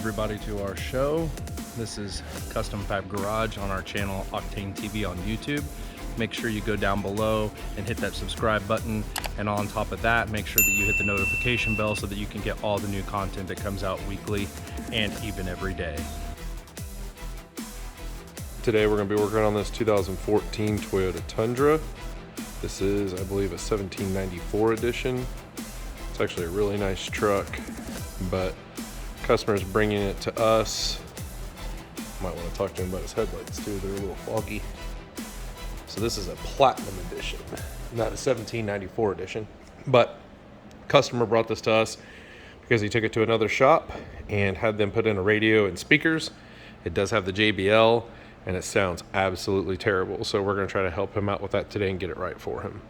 everybody to our show. This is Custom Fab Garage on our channel Octane TV on YouTube. Make sure you go down below and hit that subscribe button, and on top of that, make sure that you hit the notification bell so that you can get all the new content that comes out weekly and even every day. Today we're going to be working on this 2014 Toyota Tundra. This is, I believe, a 1794 edition. It's actually a really nice truck, but customer's bringing it to us. Might want to talk to him about his headlights too, they're a little foggy. So this is a platinum edition, not a 1794 edition. But customer brought this to us because he took it to another shop and had them put in a radio and speakers. It does have the JBL and it sounds absolutely terrible. So we're going to try to help him out with that today and get it right for him.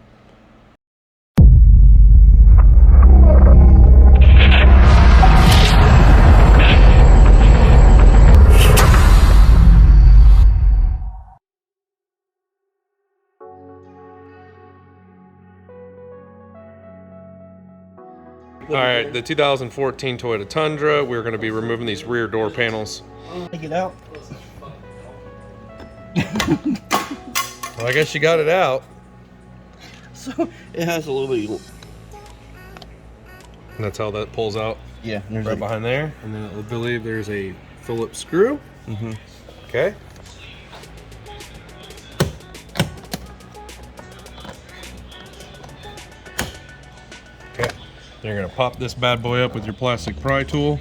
All right, the 2014 Toyota Tundra, we're going to be removing these rear door panels. Take it out. Well, I guess you got it out. So it has a little bit. And that's how that pulls out. Yeah, right behind there. And then I believe there's a Phillips screw. Mm-hmm. Okay. Okay. You're gonna pop this bad boy up with your plastic pry tool.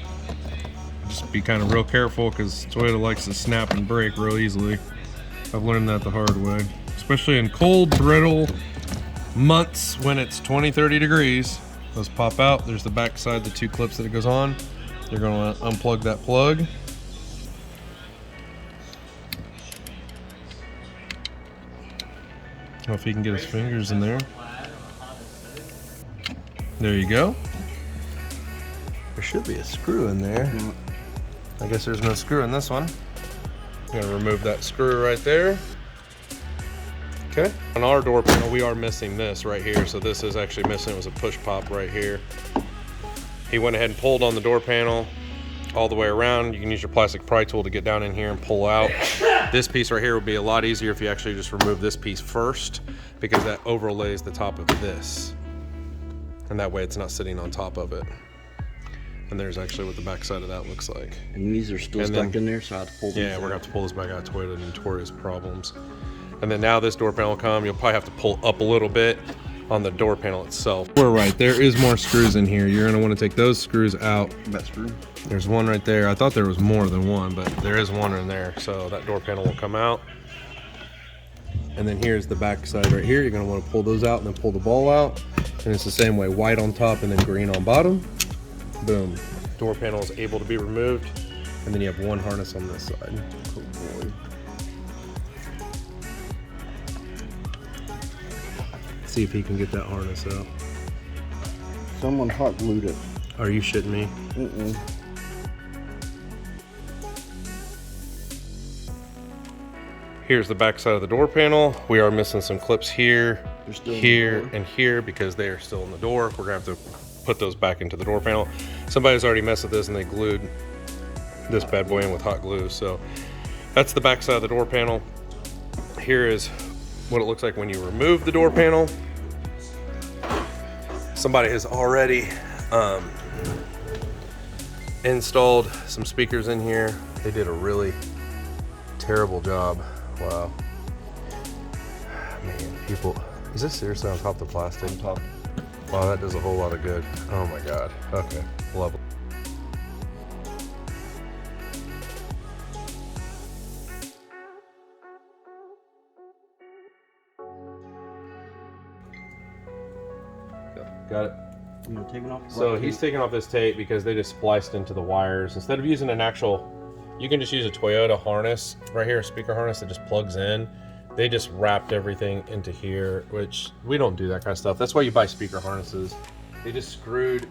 Just be kind of real careful because Toyota likes to snap and break real easily. I've learned that the hard way, especially in cold, brittle months when it's 20-30 degrees. Those pop out. There's the back side, the two clips that it goes on. You're going to unplug that plug. I don't know if he can get his fingers in there. There you go. There should be a screw in there. I guess there's no screw in this one. I'm gonna remove that screw right there. Okay. On our door panel, we are missing this right here. So this is actually missing. It was a push pop right here. He went ahead and pulled on the door panel all the way around. You can use your plastic pry tool to get down in here and pull out. This piece right here would be a lot easier if you actually just remove this piece first, because that overlays the top of this. And that way it's not sitting on top of it. And there's actually what the back side of that looks like. And these are still stuck in there, so I have to pull them. Yeah, we're gonna have to pull this back out. Toyota notorious problems. And then now this door panel will come. You'll probably have to pull up a little bit on the door panel itself. We're right, there is more screws in here. You're gonna wanna take those screws out. That screw? There's one right there. I thought there was more than one, but there is one in there. So that door panel will come out. And then here's the back side right here. You're gonna wanna pull those out and then pull the ball out. And it's the same way, white on top and then green on bottom. Boom. Door panel is able to be removed. And then you have one harness on this side. Oh boy. See if he can get that harness out. Someone hot glued it. Are you shitting me? Mm-mm. Here's the back side of the door panel. We are missing some clips here, here, and here because they are still in the door. We're gonna have to put those back into the door panel. Somebody's already messed with this and they glued this bad boy in with hot glue. So that's the back side of the door panel. Here is what it looks like when you remove the door panel. Somebody has already installed some speakers in here. They did a really terrible job. Wow. Man, people, is this seriously on top of the plastic? On top. Wow, that does a whole lot of good. Oh my God. Okay, love it. Got it. You taking off? So he's taking off this tape because they just spliced into the wires. Instead of using an actual, you can just use a Toyota harness right here, a speaker harness that just plugs in. They just wrapped everything into here, which we don't do that kind of stuff. That's why you buy speaker harnesses. They just screwed.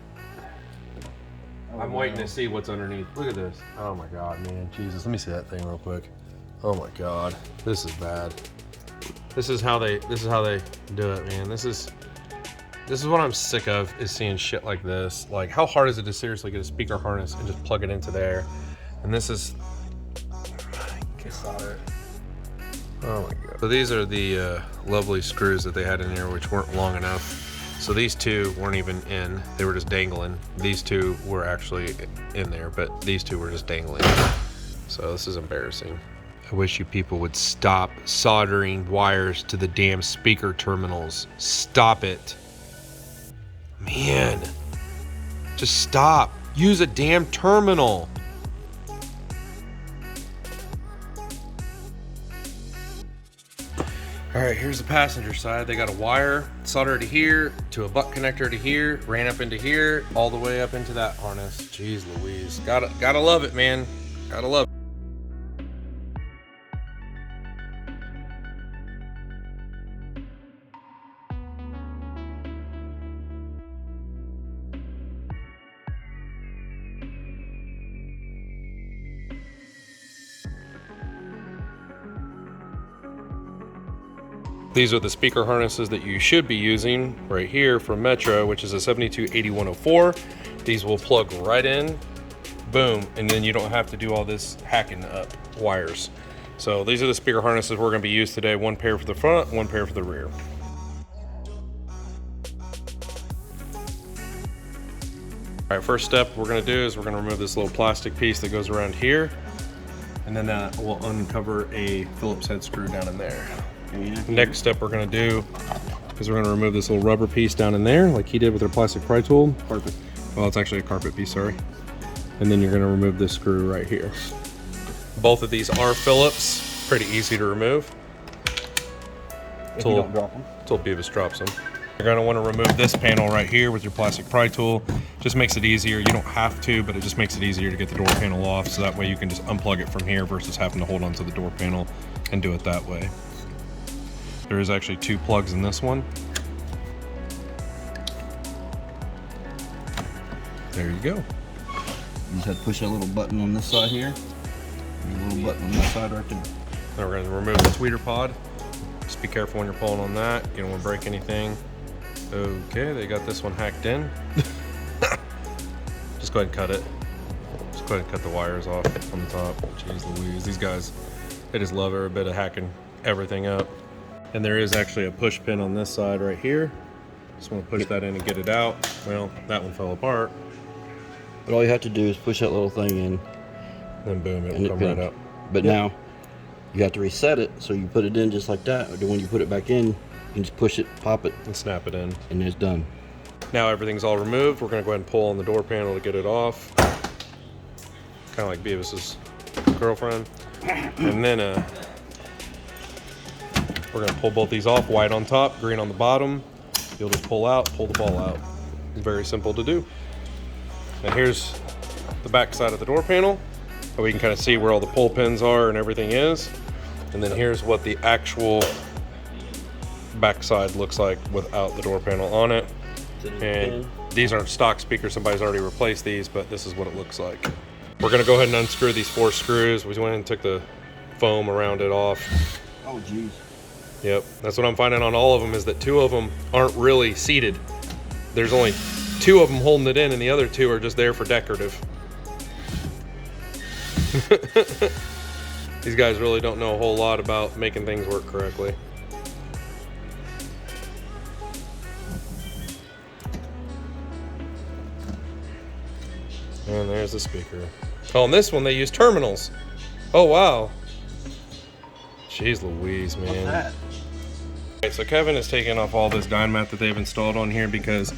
I'm waiting to see what's underneath. Look at this. Oh my God, man. Jesus, let me see that thing real quick. Oh my God, this is bad. This is how they do it, man. This is what I'm sick of, is seeing shit like this. Like, how hard is it to seriously get a speaker harness and just plug it into there? And this is, oh my god. So these are the lovely screws that they had in here, which weren't long enough. So these two weren't even in, they were just dangling. These two were actually in there, but these two were just dangling. So this is embarrassing. I wish you people would stop soldering wires to the damn speaker terminals. Stop it. Man, just stop. Use a damn terminal. All right, here's the passenger side. They got a wire soldered to here, to a butt connector to here, ran up into here, all the way up into that harness. Jeez Louise, gotta love it, man. Gotta love it. These are the speaker harnesses that you should be using right here from Metro, which is a 728104. These will plug right in, boom, and then you don't have to do all this hacking up wires. So these are the speaker harnesses we're going to be used today. One pair for the front, one pair for the rear. All right, first step we're going to do is we're going to remove this little plastic piece that goes around here, and then we'll uncover a Phillips head screw down in there. Next step we're going to do is we're going to remove this little rubber piece down in there like he did with our plastic pry tool. Carpet. Well, it's actually a carpet piece, sorry. And then you're going to remove this screw right here. Both of these are Phillips, pretty easy to remove. If you don't drop them. Until Beavis drops them. You're going to want to remove this panel right here with your plastic pry tool. Just makes it easier. You don't have to, but it just makes it easier to get the door panel off, so that way you can just unplug it from here versus having to hold onto the door panel and do it that way. There is actually two plugs in this one. There you go. You just have to push that little button on this side here. And a little button on this side right there. Now we're going to remove the tweeter pod. Just be careful when you're pulling on that. You don't want to break anything. Okay, they got this one hacked in. Just go ahead and cut it. Just go ahead and cut the wires off on the top. Jeez Louise, these guys, they just love every bit of hacking everything up. And there is actually a push pin on this side right here. Just want to push that in and get it out. Well, that one fell apart. But all you have to do is push that little thing in. Then boom, it will come right out. But now, you have to reset it, so you put it in just like that. Or when you put it back in, you can just push it, pop it, and snap it in. And it's done. Now everything's all removed. We're going to go ahead and pull on the door panel to get it off. Kind of like Beavis's girlfriend. And then we're going to pull both these off, white on top, green on the bottom. You'll just pull the ball out. It's very simple to do. Now here's the back side of the door panel. So we can kind of see where all the pull pins are and everything is. And then here's what the actual back side looks like without the door panel on it. And these aren't stock speakers, somebody's already replaced these, but this is what it looks like. We're going to go ahead and unscrew these 4 screws. We went and took the foam around it off. Oh, geez. Yep, that's what I'm finding on all of them, is that 2 of them aren't really seated. There's only 2 of them holding it in, and the other 2 are just there for decorative. These guys really don't know a whole lot about making things work correctly. And there's the speaker. Oh, on this one they use terminals. Oh, wow. Jeez Louise, man. What's that? Okay, so Kevin is taking off all this dyno mat that they've installed on here because,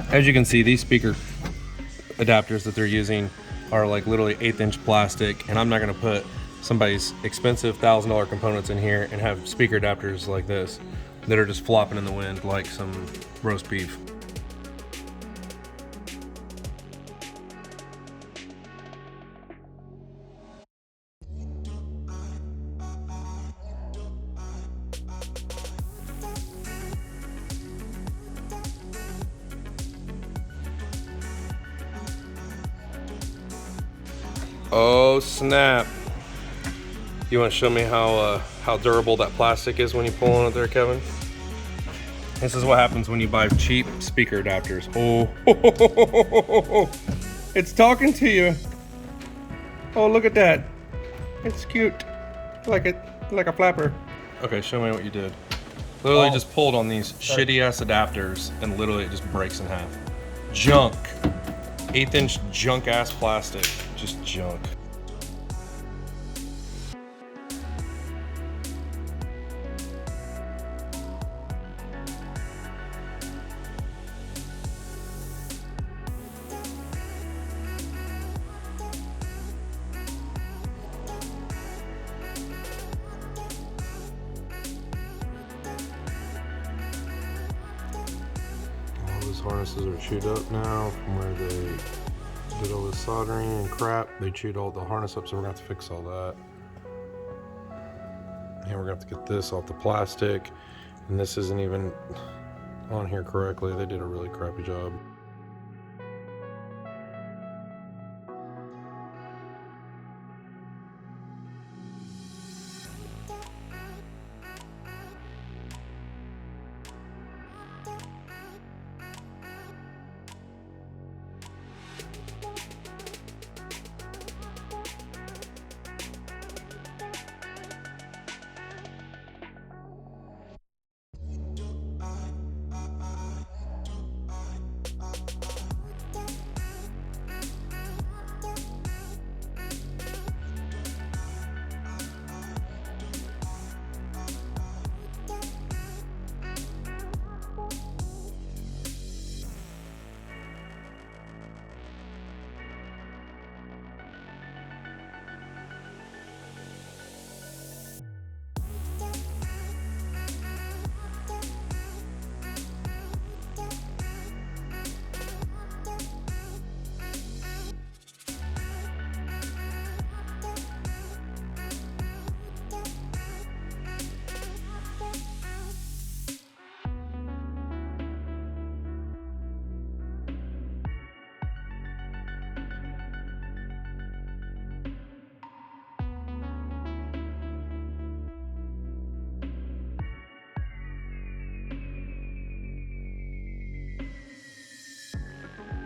as you can see, these speaker adapters that they're using are like literally 1/8" plastic, and I'm not going to put somebody's expensive $1,000 components in here and have speaker adapters like this that are just flopping in the wind like some roast beef. Oh snap. You want to show me how durable that plastic is when you pull on it there, Kevin? This is what happens when you buy cheap speaker adapters. Oh, it's talking to you. Oh, look at that. It's cute. Like a flapper. Okay, show me what you did. Literally just pulled on these shitty ass adapters and literally it just breaks in half. Junk. 1/8 inch junk ass plastic. Just junk. Those harnesses are chewed up now from where they did all this soldering and crap. They chewed all the harness up, so we're gonna have to fix all that. And we're gonna have to get this off the plastic. And this isn't even on here correctly. They did a really crappy job.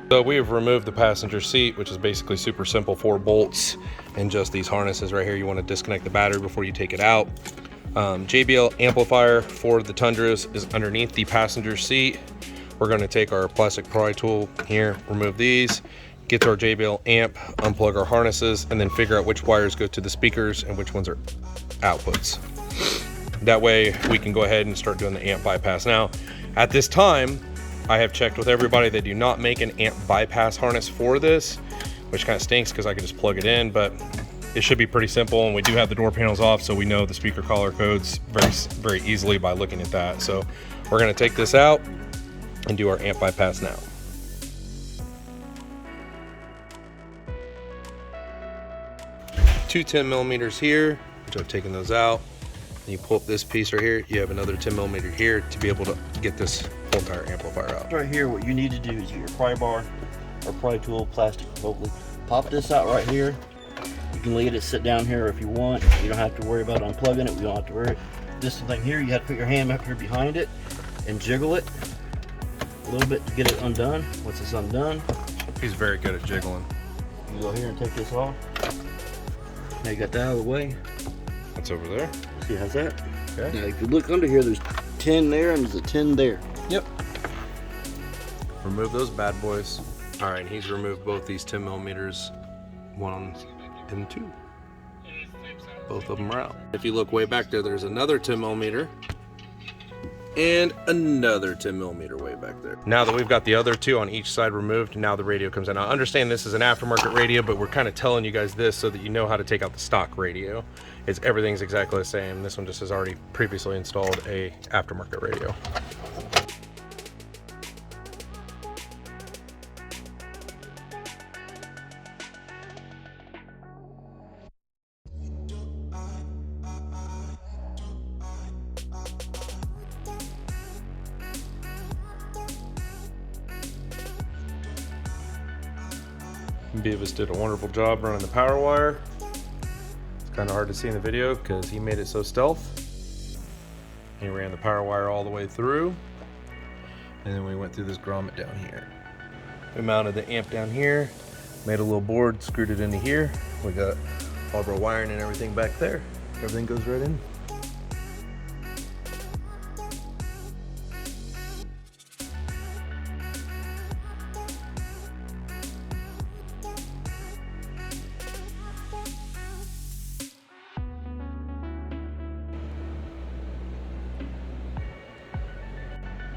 So we have removed the passenger seat, which is basically super simple, 4 bolts and just these harnesses right here. You want to disconnect the battery before you take it out. JBL amplifier for the Tundras is underneath the passenger seat. We're going to take our plastic pry tool here, remove these, get to our JBL amp, unplug our harnesses, and then figure out which wires go to the speakers and which ones are outputs. That way we can go ahead and start doing the amp bypass. Now, at this time, I have checked with everybody. They do not make an amp bypass harness for this, which kind of stinks because I can just plug it in, but it should be pretty simple. And we do have the door panels off, so we know the speaker color codes very easily by looking at that. So we're going to take this out and do our amp bypass now. Two 10 millimeters here, which I've taken those out. And you pull up this piece right here, you have another 10 millimeter here to be able to get this whole entire amplifier out. Right here, what you need to do is get your pry bar or pry tool, plastic hopefully. Pop this out right here. You can let it sit down here if you want. You don't have to worry about unplugging it. We don't have to worry. This thing here, you have to put your hand up here behind it and jiggle it a little bit to get it undone. Once it's undone, He's very good at jiggling. you go here and take this off. Now you got that out of the way. That's over there. See, how's that? Okay. Now if you look under here, there's 10 there and there's a 10 there. Yep. Remove those bad boys. All right, he's removed both these 10 millimeters, 1 and 2. Both of them are out. If you look way back there, there's another 10 millimeter and another 10 millimeter way back there. Now that we've got the other 2 on each side removed, now the radio comes in. Now, I understand this is an aftermarket radio, but we're kind of telling you guys this so that you know how to take out the stock radio. Everything's exactly the same. This one just has already previously installed a aftermarket radio. Beavis did a wonderful job running the power wire. It's kind of hard to see in the video because he made it so stealth. He ran the power wire all the way through, and then we went through this grommet down here. We mounted the amp down here, made a little board, screwed it into here, We got all of our wiring and everything back there. Everything goes right in.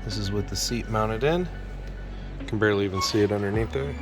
This is with the seat mounted in. You can barely even see it underneath there.